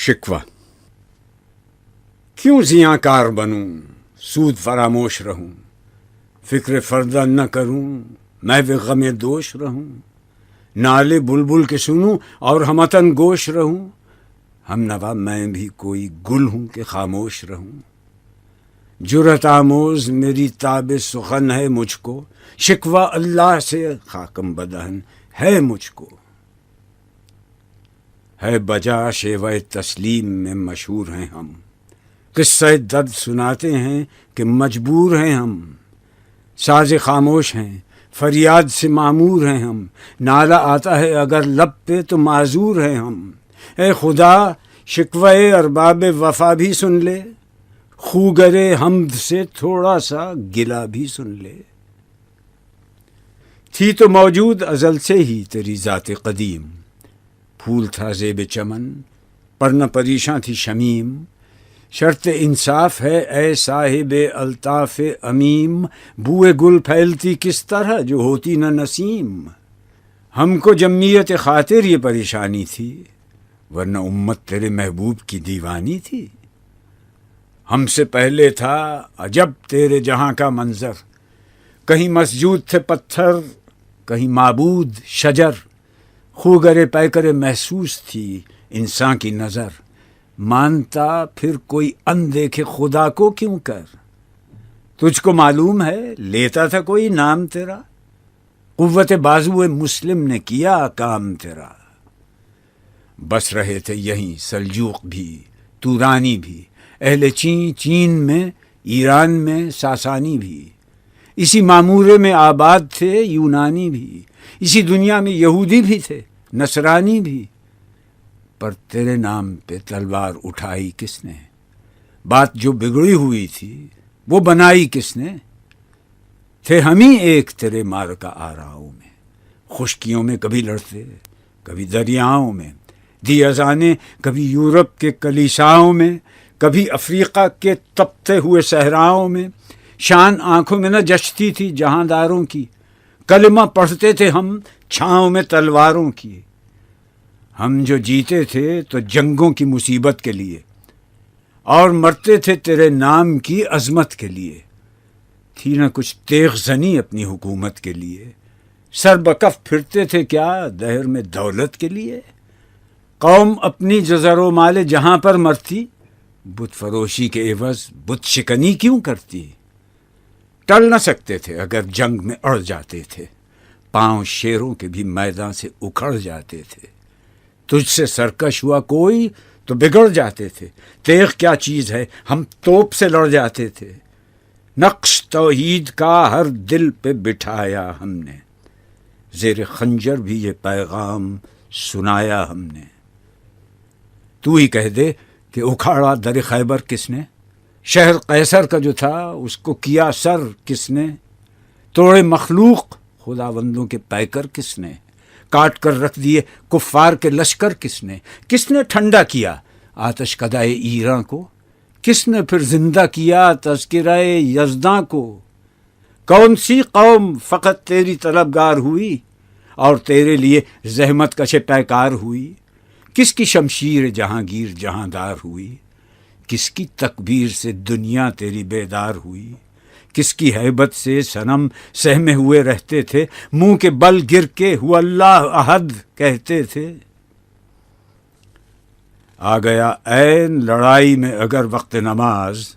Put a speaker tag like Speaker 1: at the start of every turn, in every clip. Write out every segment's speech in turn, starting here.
Speaker 1: شکوہ۔ کیوں زیاں کار بنوں، سود فراموش رہوں، فکر فردہ نہ کروں، میں بھی غم دوش رہوں، نالے بلبل کے سنوں اور ہمتن گوش رہوں، ہم نوا میں بھی کوئی گل ہوں کہ خاموش رہوں۔ جرأت آموز میری تاب سخن ہے مجھ کو، شکوہ اللہ سے خاکم بدہن ہے مجھ کو۔ ہے بجا شیوہ تسلیم میں مشہور ہیں ہم، قصہ درد سناتے ہیں کہ مجبور ہیں ہم، ساز خاموش ہیں فریاد سے معمور ہیں ہم، نالہ آتا ہے اگر لب پہ تو معذور ہیں ہم۔ اے خدا شکوہ ارباب وفا بھی سن لے، خوگر حمد سے تھوڑا سا گلہ بھی سن لے۔ تھی تو موجود ازل سے ہی تیری ذات قدیم، پھول تھا زیب چمن پر نہ پریشاں تھی شمیم، شرط انصاف ہے اے صاحب الطاف امیم، بوئے گل پھیلتی کس طرح جو ہوتی نہ نسیم۔ ہم کو جمعیت خاطر یہ پریشانی تھی، ورنہ امت تیرے محبوب کی دیوانی تھی۔ ہم سے پہلے تھا عجب تیرے جہاں کا منظر، کہیں مسجود تھے پتھر کہیں معبود شجر، خوگر پیکر محسوس تھی انسان کی نظر، مانتا پھر کوئی اندیکھے خدا کو کیوں کر۔ تجھ کو معلوم ہے لیتا تھا کوئی نام تیرا، قوت بازو مسلم نے کیا کام تیرا۔ بس رہے تھے یہیں سلجوق بھی تورانی بھی، اہل چین میں ایران میں ساسانی بھی، اسی معمورے میں آباد تھے یونانی بھی، اسی دنیا میں یہودی بھی تھے نصرانی بھی۔ پر تیرے نام پہ تلوار اٹھائی کس نے، بات جو بگڑی ہوئی تھی وہ بنائی کس نے۔ تھے ہم ہی ایک تیرے معرکہ آراؤں میں، خشکیوں میں کبھی لڑتے کبھی دریاؤں میں، دی اذانیں کبھی یورپ کے کلیساؤں میں، کبھی افریقہ کے تپتے ہوئے صحراؤں میں۔ شان آنکھوں میں نہ جچتی تھی جہانداروں کی، کلمہ پڑھتے تھے ہم چھاؤں میں تلواروں کی۔ ہم جو جیتے تھے تو جنگوں کی مصیبت کے لیے، اور مرتے تھے تیرے نام کی عظمت کے لیے۔ تھی نہ کچھ تیغ زنی اپنی حکومت کے لیے، سر بکف پھرتے تھے کیا دہر میں دولت کے لیے۔ قوم اپنی جزر و مال جہاں پر مرتی، بت فروشی کے عوض بت شکنی کیوں کرتی۔ ٹل نہ سکتے تھے اگر جنگ میں اڑ جاتے تھے، پاؤں شیروں کے بھی میدان سے اکھڑ جاتے تھے۔ تجھ سے سرکش ہوا کوئی تو بگڑ جاتے تھے، تیغ کیا چیز ہے ہم توپ سے لڑ جاتے تھے۔ نقش توحید کا ہر دل پہ بٹھایا ہم نے، زیر خنجر بھی یہ پیغام سنایا ہم نے۔ تو ہی کہہ دے کہ اکھاڑا در خیبر کس نے، شہر قیصر کا جو تھا اس کو کیا سر کس نے، توڑے مخلوق خداوندوں کے پیکر کس نے، کاٹ کر رکھ دیے کفار کے لشکر کس نے ٹھنڈا کیا آتش کدائے ایراں کو، کس نے پھر زندہ کیا تذکرہ یزداں کو۔ کون سی قوم فقط تیری طلبگار ہوئی اور تیرے لیے زحمت کش پیکار ہوئی، کس کی شمشیر جہانگیر جہاندار ہوئی، کس کی تکبیر سے دنیا تیری بیدار ہوئی، کس کی ہیبت سے صنم سہمے ہوئے رہتے تھے، منہ کے بل گر کے ہو اللہ احد کہتے تھے۔ آ گیا عین لڑائی میں اگر وقت نماز،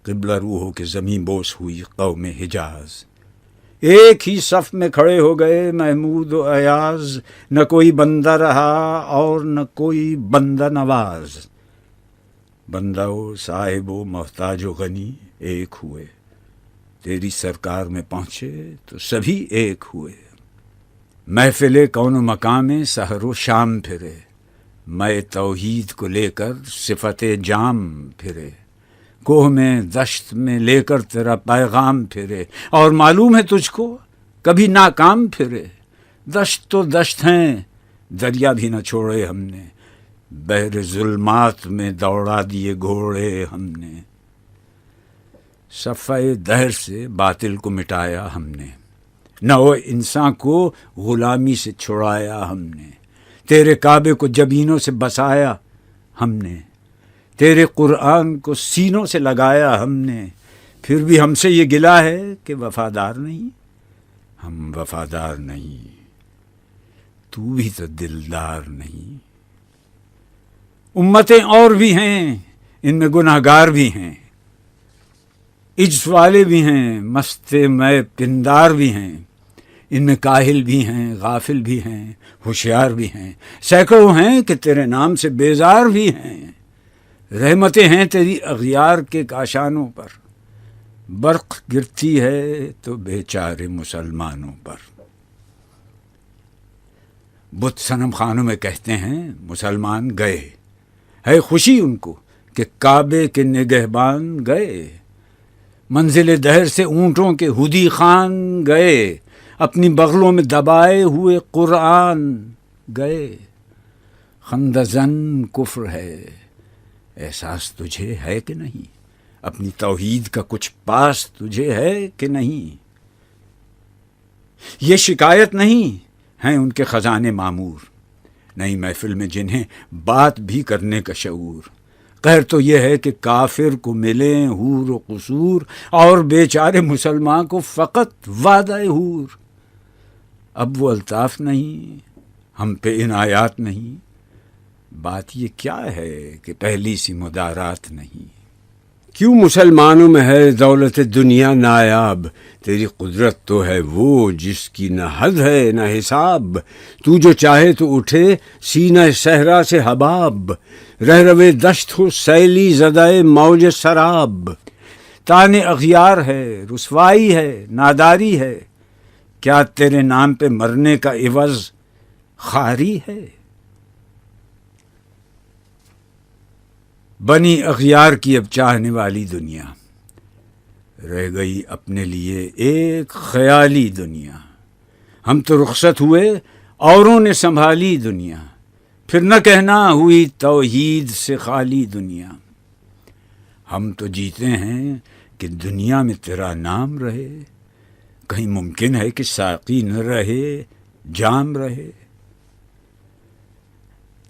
Speaker 1: قبلہ رو ہو کے زمین بوس ہوئی قوم حجاز۔ ایک ہی صف میں کھڑے ہو گئے محمود و ایاز، نہ کوئی بندہ رہا اور نہ کوئی بندہ نواز۔ بندہ و صاحب و محتاج و غنی ایک ہوئے، تیری سرکار میں پہنچے تو سبھی ایک ہوئے۔ محفل کون و مقام سحر و شام پھرے، میں توحید کو لے کر صفت جام پھرے، کوہ میں دشت میں لے کر تیرا پیغام پھرے، اور معلوم ہے تجھ کو کبھی ناکام پھرے۔ دشت تو دشت ہیں دریا بھی نہ چھوڑے ہم نے، بحر ظلمات میں دوڑا دیے گھوڑے ہم نے۔ صفحہ دہر سے باطل کو مٹایا ہم نے، نو انسان کو غلامی سے چھڑایا ہم نے، تیرے کعبے کو جبینوں سے بسایا ہم نے، تیرے قرآن کو سینوں سے لگایا ہم نے، پھر بھی ہم سے یہ گلہ ہے کہ وفادار نہیں. ہم وفادار نہیں، تو بھی تو دلدار نہیں. امتیں اور بھی ہیں، ان میں گناہ گار بھی ہیں، عجز والے بھی ہیں، مست میں پندار بھی ہیں، ان میں کاہل بھی ہیں، غافل بھی ہیں، ہوشیار بھی ہیں. سینکڑوں ہیں کہ تیرے نام سے بیزار بھی ہیں. رحمتیں ہیں تیری اغیار کے کاشانوں پر، برق گرتی ہے تو بیچارے مسلمانوں پر. بت صنم خانوں میں کہتے ہیں مسلمان گئے، ہے خوشی ان کو کہ کعبے کے نگہبان گئے. منزل دہر سے اونٹوں کے ہدی خان گئے، اپنی بغلوں میں دبائے ہوئے قرآن گئے. خندہ زن کفر ہے، احساس تجھے ہے کہ نہیں؟ اپنی توحید کا کچھ پاس تجھے ہے کہ نہیں؟ یہ شکایت نہیں ہیں ان کے خزانے معمور، نئی محفل میں جنہیں بات بھی کرنے کا شعور. قہر تو یہ ہے کہ کافر کو ملیں حور و قصور، اور بیچارے مسلمان کو فقط وعدہ حور. اب وہ الطاف نہیں، ہم پہ عنایات نہیں. بات یہ کیا ہے کہ پہلی سی مدارات نہیں. کیوں مسلمانوں میں ہے دولت دنیا نایاب؟ تیری قدرت تو ہے وہ جس کی نہ حد ہے نہ حساب. تو جو چاہے تو اٹھے سینہ صحرا سے حباب، رہ روے دشت ہو سیلی زدہ موج سراب. تان اغیار ہے، رسوائی ہے، ناداری ہے، کیا تیرے نام پہ مرنے کا عوض خواری ہے؟ بنی اغیار کی اب چاہنے والی دنیا، رہ گئی اپنے لیے ایک خیالی دنیا. ہم تو رخصت ہوئے، اوروں نے سنبھالی دنیا، پھر نہ کہنا ہوئی توحید سے خالی دنیا. ہم تو جیتے ہیں کہ دنیا میں تیرا نام رہے، کہیں ممکن ہے کہ ساقی نہ رہے جام رہے.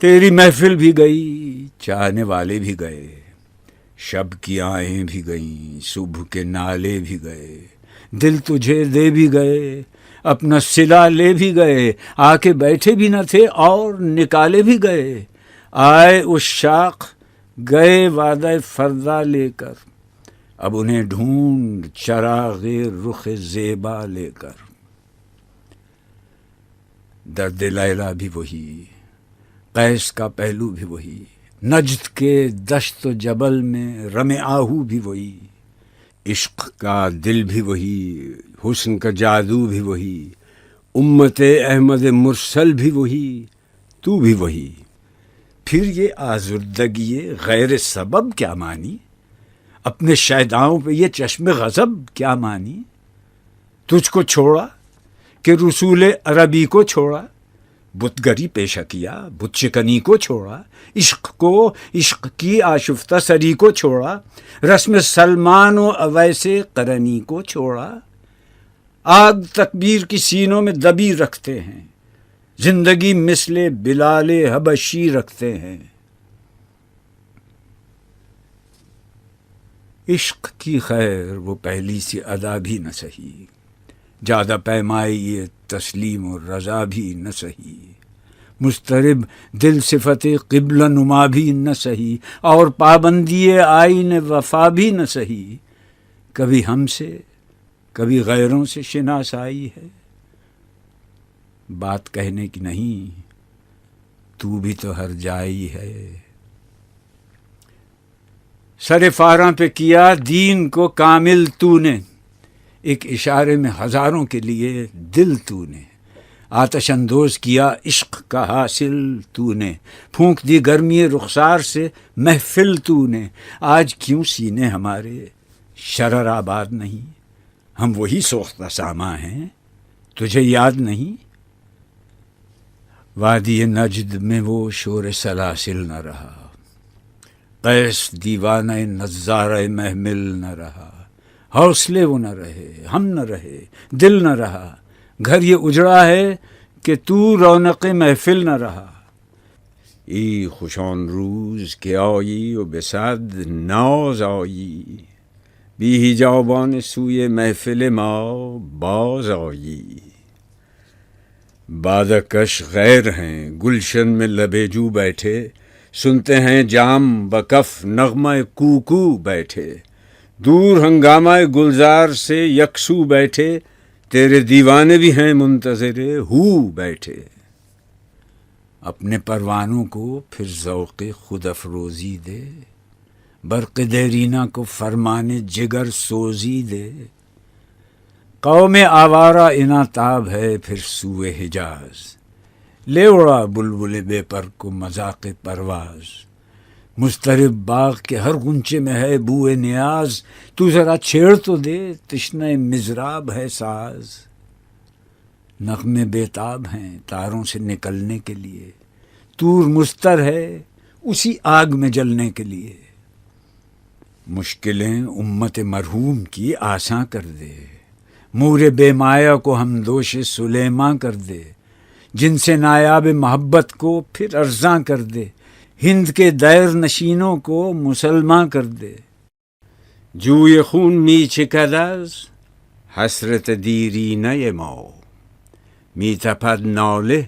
Speaker 1: تیری محفل بھی گئی، چاہنے والے بھی گئے، شب کی آہیں بھی گئیں، صبح کے نالے بھی گئے. دل تجھے دے بھی گئے، اپنا صلہ لے بھی گئے، آ کے بیٹھے بھی نہ تھے اور نکالے بھی گئے. آئے اس شاخ گئے وعدہ فردا لے کر، اب انہیں ڈھونڈ چراغ رخ زیبا لے کر. درد لیلا بھی وہی، قیس کا پہلو بھی وہی، نجد کے دشت و جبل میں رم آہو بھی وہی. عشق کا دل بھی وہی، حسن کا جادو بھی وہی، امت احمد مرسل بھی وہی، تو بھی وہی. پھر یہ آزردگی غیر سبب کیا مانی؟ اپنے شیداؤں پہ یہ چشم غضب کیا مانی؟ تجھ کو چھوڑا کہ رسول عربی کو چھوڑا، بت گری پیشہ کیا، بت شکنی کو چھوڑا، عشق کو، عشق کی آشفتہ سری کو چھوڑا، رسم سلمان و اویس قرنی کو چھوڑا. آگ تکبیر کی سینوں میں دبی رکھتے ہیں، زندگی مثل بلال حبشی رکھتے ہیں. عشق کی خیر وہ پہلی سی ادا بھی نہ سہی، زیادہ پیمائی یہ تسلیم و رضا بھی نہ سہی. مضطرب دل صفت قبلہ نما بھی نہ سہی، اور پابندی آئین وفا بھی نہ سہی. کبھی ہم سے کبھی غیروں سے شناسائی ہے، بات کہنے کی نہیں، تو بھی تو ہر جائی ہے. سر فاراں پہ کیا دین کو کامل تو نے، ایک اشارے میں ہزاروں کے لیے دل تو نے. آتش اندوز کیا عشق کا حاصل تو نے، پھونک دی گرمی رخسار سے محفل تو نے. آج کیوں سینے ہمارے شرر آباد نہیں؟ ہم وہی سوختہ ساما ہیں، تجھے یاد نہیں؟ وادی نجد میں وہ شور سلاسل نہ رہا، قیس دیوانہ نظارہ محمل نہ رہا. حوصلے وہ نہ رہے، ہم نہ رہے، دل نہ رہا. گھر یہ اجڑا ہے کہ تو رونق محفل نہ رہا. ای خوش آن روز که آیی و به صد ناز آیی، بی حجابان سوی محفل ما باز آیی. بادکش غیر ہیں گلشن میں لبے جو بیٹھے، سنتے ہیں جام بکف نغمہ کوکو بیٹھے، دور ہنگامہ گلزار سے یکسو بیٹھے، تیرے دیوانے بھی ہیں منتظر ہو بیٹھے. اپنے پروانوں کو پھر ذوق خود افروزی دے، برق دیرینہ کو فرمان جگر سوزی دے. قوم آوارہ اناتاب ہے پھر سوئے حجاز، لے اڑا بلبل بے پر کو مذاق پرواز. مضطرب باغ کے ہر غنچے میں ہے بوئے نیاز، تو ذرا چھیڑ تو دے تشنہ مضراب ہے ساز. نغمے بیتاب ہیں تاروں سے نکلنے کے لیے، طور مستر ہے اسی آگ میں جلنے کے لیے. مشکلیں امت مرحوم کی آساں کر دے، مور بے مایا کو ہم دوش سلیماں کر دے. جن سے نایاب محبت کو پھر ارزاں کر دے، ہند کے دیر نشینوں کو مسلمان کر دے. جوی خون می چکد از حسرت دیرینه ما، می تپد ناله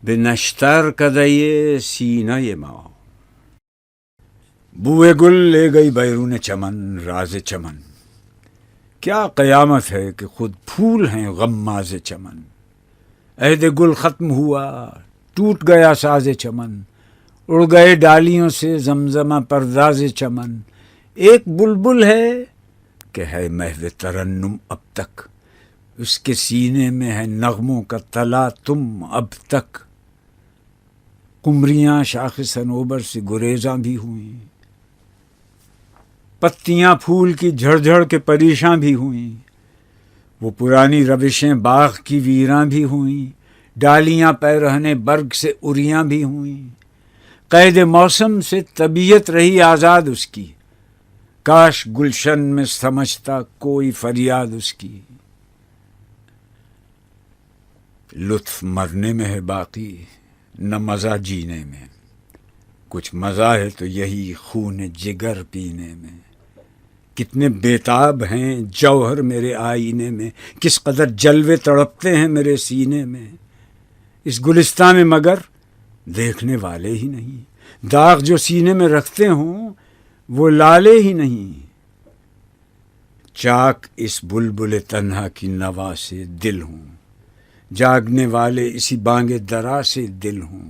Speaker 1: به نشتر کدۀ سینۀ ما. بوئے گل لے گئی بیرون چمن راز چمن، کیا قیامت ہے کہ خود پھول ہیں غماز چمن. عہد گل ختم ہوا ٹوٹ گیا ساز چمن، اڑ گئے ڈالیوں سے زمزمہ پرداز چمن. ایک بلبل ہے کہ ہے محو ترنم اب تک، اس کے سینے میں ہے نغموں کا تلا تم اب تک. قمریاں شاخ صنوبر سے گریزاں بھی ہوئیں، پتیاں پھول کی جھڑ جھڑ کے پریشاں بھی ہوئیں. وہ پرانی روشیں باغ کی ویراں بھی ہوئیں، ڈالیاں پیرہنے برگ سے اریاں بھی ہوئیں. قید موسم سے طبیعت رہی آزاد اس کی، کاش گلشن میں سمجھتا کوئی فریاد اس کی. لطف مرنے میں ہے باقی نہ مزہ جینے میں، کچھ مزہ ہے تو یہی خون جگر پینے میں. کتنے بیتاب ہیں جوہر میرے آئینے میں، کس قدر جلوے تڑپتے ہیں میرے سینے میں. اس گلستان میں مگر دیکھنے والے ہی نہیں، داغ جو سینے میں رکھتے ہوں وہ لالے ہی نہیں. چاک اس بلبل تنہا کی نوا سے دل ہوں، جاگنے والے اسی بانگ درا سے دل ہوں.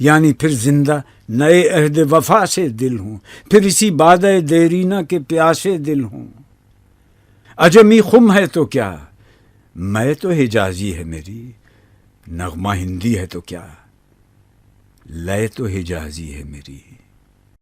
Speaker 1: یعنی پھر زندہ نئے عہد وفا سے دل ہوں، پھر اسی بادۂ دیرینہ کے پیاسے دل ہوں. عجمی خم ہے تو کیا، میں تو حجازی ہے میری، نغمہ ہندی ہے تو کیا، لے تو حجازی ہے میری.